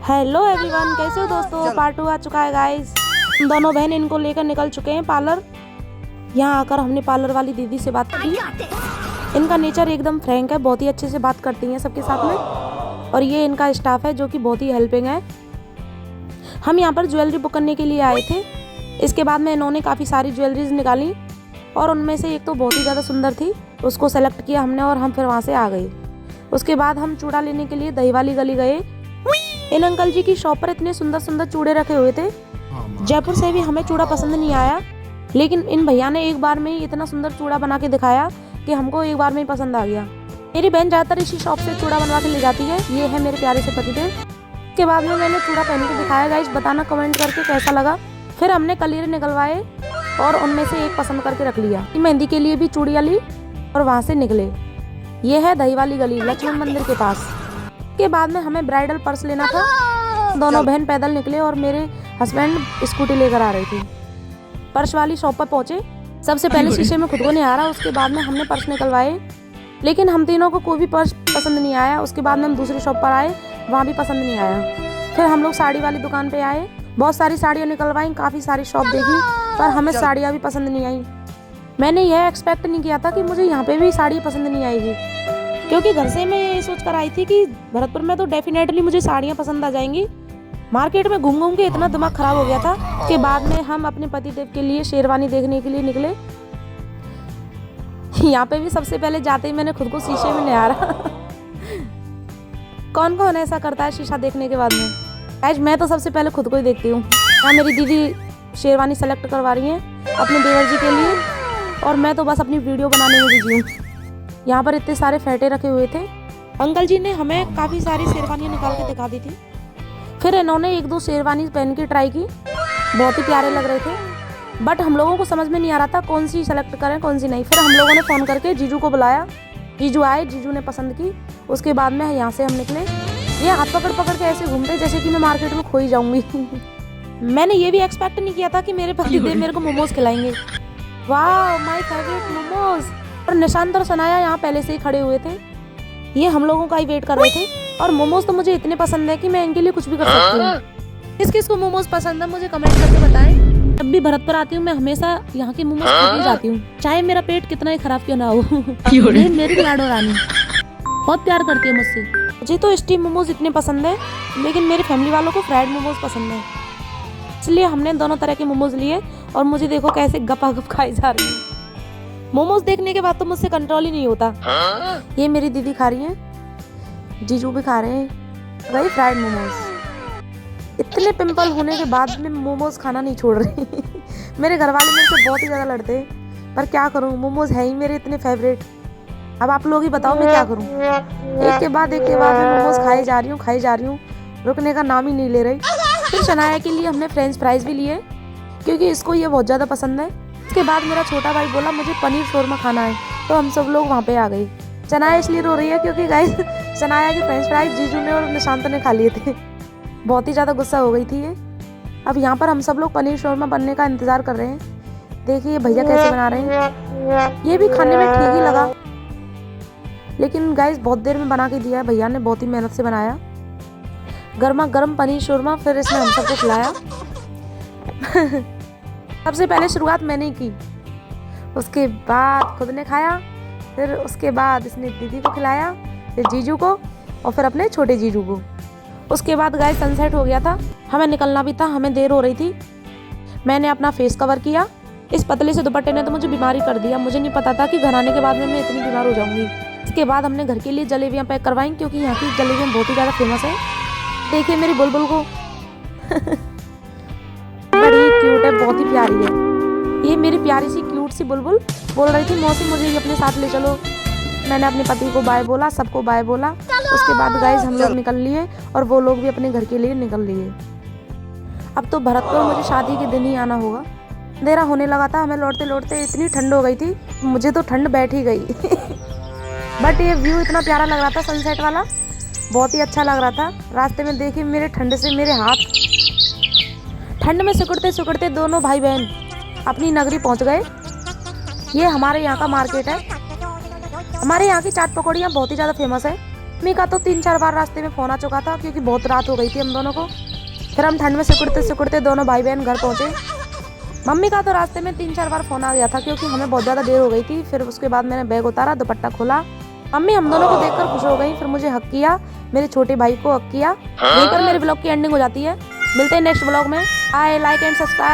Hello everyone, कैसे हो दोस्तों। पार्ट 2 आ चुका है गाइस। दोनों बहन इनको लेकर निकल चुके हैं पार्लर। यहाँ आकर हमने पार्लर वाली दीदी से बात की। इनका नेचर एकदम फ्रैंक है, बहुत ही अच्छे से बात करती हैं सबके साथ में। और ये इनका स्टाफ है जो कि बहुत ही हेल्पिंग है। हम यहाँ पर ज्वेलरी बुक करने के लिए आए थे। इसके बाद में इन्होंने काफ़ी सारी ज्वेलरीज निकाली और उनमें से एक तो बहुत ही ज़्यादा सुंदर थी, उसको सेलेक्ट किया हमने और हम फिर वहाँ से आ गए। उसके बाद हम चूड़ा लेने के लिए दही वाली गली गए। इन अंकल जी की शॉप पर इतने सुंदर सुंदर चूड़े रखे हुए थे। जयपुर से भी हमें चूड़ा पसंद नहीं आया, लेकिन इन भैया ने एक बार में ही इतना सुंदर चूड़ा बना के दिखाया कि हमको एक बार में ही पसंद आ गया। मेरी बहन ज़्यादातर इसी शॉप से चूड़ा बनवा के ले जाती है। ये है मेरे प्यारे से पतिदेव। उसके बाद में मैंने चूड़ा पहन के दिखाया गाइस, बताना कमेंट करके कैसा लगा। फिर हमने कलीरे निकलवाए और उनमें से एक पसंद करके रख लिया। मेहंदी के लिए भी चूड़ियाँ ली और वहाँ से निकले। ये है दही वाली गली, लक्ष्मण मंदिर के पास। के बाद में हमें ब्राइडल पर्स लेना था। दोनों बहन पैदल निकले और मेरे हस्बैंड स्कूटी लेकर आ रही थी। पर्स वाली शॉप पर पहुंचे। सबसे पहले शीशे में खुद को निहारा, उसके बाद में हमने पर्स निकलवाए, लेकिन हम तीनों को कोई भी पर्स पसंद नहीं आया। उसके बाद में हम दूसरी शॉप पर आए, वहाँ भी पसंद नहीं आया। फिर हम लोग साड़ी वाली दुकान पे आए, बहुत सारी साड़ियाँ निकलवाई, काफ़ी सारी शॉप देखी, पर हमें साड़ियाँ भी पसंद नहीं आई। मैंने यह एक्सपेक्ट नहीं किया था कि मुझे यहाँ पे भी साड़ी पसंद नहीं आएगी, क्योंकि घर से मैं ये सोच कर आई थी कि भरतपुर में तो डेफिनेटली मुझे साड़ियाँ पसंद आ जाएंगी। मार्केट में घूम घूम के इतना दिमाग खराब हो गया था। के बाद में हम अपने पतिदेव के लिए शेरवानी देखने के लिए निकले। यहाँ पे भी सबसे पहले जाते ही मैंने खुद को शीशे में निहारा। कौन कौन ऐसा करता है शीशा देखने के बाद में। आज मैं तो सबसे पहले खुद को ही देखती हूँ। हाँ, मेरी दीदी शेरवानी सेलेक्ट करवा रही हैं अपने देवर जी के लिए, और मैं तो बस अपनी वीडियो बनाने में बिजी हूँ। यहाँ पर इतने सारे फेटे रखे हुए थे। अंकल जी ने हमें काफ़ी सारी शेरवानियाँ निकाल के दिखा दी थी। फिर इन्होंने एक दो शेरवानी पहन के ट्राई की, बहुत ही प्यारे लग रहे थे, बट हम लोगों को समझ में नहीं आ रहा था कौन सी सेलेक्ट करें कौन सी नहीं। फिर हम लोगों ने फ़ोन करके जीजू को बुलाया। जीजू आए, जीजू ने पसंद की। उसके बाद में यहाँ से हम निकले। ये हाथ पकड़ पकड़ के ऐसे घूमते जैसे कि मैं मार्केट में खो ही जाऊँगी। मैंने ये भी एक्सपेक्ट नहीं किया था कि मेरे पतिदेव मेरे को मोमोज खिलाएंगे। वाह, माय फेवरेट मोमोज। और निशांत और सनाया यहाँ पहले से ही खड़े हुए थे। ये हम लोगों का ही वेट कर रहे थे। और मोमोज तो मुझे इतने पसंद है कि मैं इनके लिए कुछ भी कर सकती हूँ। किस किस को मोमोज पसंद है मुझे कमेंट करके बताएं। जब भी भरतपुर आती हूँ मैं हमेशा यहाँ के मोमोज खा के जाती हूँ, चाहे मेरा पेट कितना ही खराब क्यों ना हो। ये मेरी लाडो रानी बहुत प्यार करती है मुझसे। मुझे तो स्टीम मोमोज इतने पसंद है, लेकिन मेरी फैमिली वालों को फ्राइड मोमोज पसंद है, इसलिए हमने दोनों तरह के मोमोज लिए। और मुझे देखो कैसे गपागप खाई जा रही है। मोमोज देखने के बाद तो मुझसे कंट्रोल ही नहीं होता। ये मेरी दीदी खा रही है, जीजू भी खा रहे हैं वही फ्राइड मोमोज। इतने पिंपल होने के बाद में मोमोज खाना नहीं छोड़ रही। मेरे घर वाले मेरे से बहुत ही ज़्यादा लड़ते हैं, पर क्या करूँ, मोमोज है ही मेरे इतने फेवरेट। अब आप लोग ही बताओ मैं क्या करूँ। एक के बाद मैं मोमोज खाई जा रही हूँ, रुकने का नाम ही नहीं ले रही। फिर शनाया के लिए हमने फ्रेंच फ्राइज भी लिए, क्योंकि इसको ये बहुत ज़्यादा पसंद है। उसके बाद मेरा छोटा भाई बोला मुझे पनीर शोरमा खाना है, तो हम सब लोग वहाँ पे आ गए। शनाया इसलिए रो रही है क्योंकि गाइस शनाया के फ्रेंच फ्राइज जीजू ने और निशांत ने खा लिए थे। बहुत ही ज़्यादा गुस्सा हो गई थी ये। अब यहाँ पर हम सब लोग पनीर शोरमा बनने का इंतज़ार कर रहे हैं। देखिए भैया कैसे बना रहे हैं। ये भी खाने में ठीक ही लगा, लेकिन गाइस बहुत देर में बना के दिया है भैया ने, बहुत ही मेहनत से बनाया। गर्मा गर्म पनीर शोरमा फिर इसने हम सबको खिलाया। सबसे पहले शुरुआत मैंने की, उसके बाद खुद ने खाया, फिर उसके बाद इसने दीदी को खिलाया, फिर जीजू को, और फिर अपने छोटे जीजू को। उसके बाद गाइस सनसेट हो गया था, हमें निकलना भी था, हमें देर हो रही थी। मैंने अपना फेस कवर किया। इस पतले से दुपट्टे ने तो मुझे बीमारी कर दिया। मुझे नहीं पता था कि घर आने के बाद में मैं इतनी बीमार हो जाऊंगी। इसके बाद हमने घर के लिए जलेबियाँ पैक करवाई, क्योंकि यहाँ की जलेबियाँ बहुत ही ज़्यादा फेमस है। देखिए मेरी बुलबुल को। बड़ी क्यूट है, बहुत ही प्यारी है। ये मेरी प्यारी सी क्यूट सी बुलबुल बोल रही थी मौसी मुझे भी अपने साथ ले चलो। मैंने अपने पति को बाय बोला, सबको बाय बोला। उसके बाद गाइस हम लोग निकल लिए और वो लोग भी अपने घर के लिए निकल लिए। अब तो भरतपुर मुझे शादी के दिन ही आना होगा। अंधेरा होने लगा था, हमें लौटते लौटते इतनी ठंड हो गई थी, मुझे तो ठंड बैठ ही गई। बट ये व्यू इतना प्यारा लग रहा था सनसेट वाला, बहुत ही अच्छा लग रहा था। रास्ते में देखिए मेरे ठंड से मेरे हाथ, ठंड में सिकुड़ते सिकुड़ते दोनों भाई बहन अपनी नगरी पहुंच गए। ये हमारे यहाँ का मार्केट है। हमारे यहाँ की चाट पकौड़ियाँ बहुत ही ज़्यादा फेमस है। मम्मी का तो 3-4 बार रास्ते में फ़ोन आ चुका था क्योंकि बहुत रात हो गई थी हम दोनों को। फिर हम ठंड में सिकुड़ते सिकुड़ते दोनों भाई बहन घर पहुँचे। मम्मी का तो रास्ते में 3-4 बार फ़ोन आ गया था क्योंकि हमें बहुत ज़्यादा देर हो गई थी। फिर उसके बाद मैंने बैग उतारा, दुपट्टा खोला। मम्मी हम दोनों को देखकर खुश हो गई, फिर मुझे हक किया, मेरे छोटे भाई को हक किया। यहीं पर मेरे ब्लॉग की एंडिंग हो जाती है। मिलते हैं नेक्स्ट ब्लॉग में। Bye, like and subscribe.